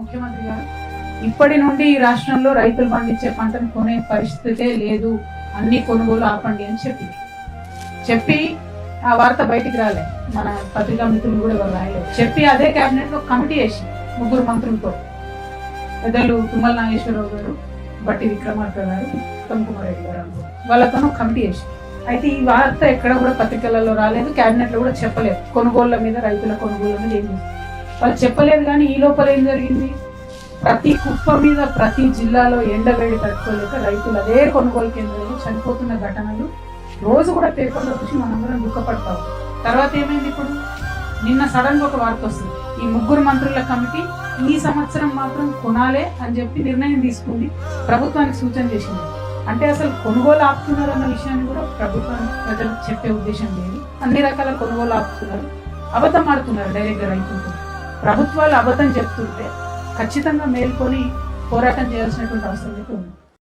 ముఖ్యమంత్రి గారు ఇప్పటి నుండి ఈ రాష్ట్రంలో రైతులు పండించే పంటను కొనే పరిస్థితే లేదు, అన్ని కొనుగోలు ఆపండి అని చెప్పి ఆ వార్త బయటికి రాలే, మన పత్రికా మిత్రులు కూడా ఎవరు రాయలేదు. చెప్పి అదే కేబినెట్ లో కమిటీ వేసి 3 మంత్రులతో, పెద్దలు తుమ్మల నాగేశ్వరరావు గారు, బట్టి విక్రమార్క గారు, ఉత్తమ్ కుమార్ రెడ్డి గారు వాళ్ళతో కమిటీ వేసి. అయితే ఈ వార్త ఎక్కడ కూడా పత్రికలలో రాలేదు, కేబినెట్ లో కూడా చెప్పలేదు. కొనుగోళ్ల మీద, రైతుల కొనుగోళ్ల మీద ఏం చేస్తారు వాళ్ళు చెప్పలేదు. కానీ ఈ లోపల ఏం జరిగింది, ప్రతి కుప్ప మీద ప్రతి జిల్లాలో ఎండవేడి తట్టుకోలేక రైతులు అదే కొనుగోలు కేంద్రంలో చనిపోతున్న ఘటనలు రోజు కూడా పేపర్లో చూసి మనందరం దుఃఖపడతాం. తర్వాత ఏమైంది, ఇప్పుడు నిన్న సడన్ గా ఒక వార్త వస్తుంది, ఈ 3 మంత్రుల కమిటీ ఈ సంవత్సరం మాత్రం కొనాలే అని చెప్పి నిర్ణయం తీసుకుంది, ప్రభుత్వానికి సూచన చేసింది. అంటే అసలు కొనుగోలు ఆపుతున్నారు అన్న విషయాన్ని కూడా ప్రభుత్వానికి ప్రజలకు చెప్పే ఉద్దేశం లేదు. అన్ని రకాల కొనుగోలు ఆపుతున్నారు, అబద్ధం ఆడుతున్నారు డైరెక్ట్ గా రైతులతో. ప్రభుత్వాలు అబద్ధం చెప్తుంటే ఖచ్చితంగా మేల్కొని పోరాటం చేయాల్సినటువంటి అవసరం అయితే ఉంది.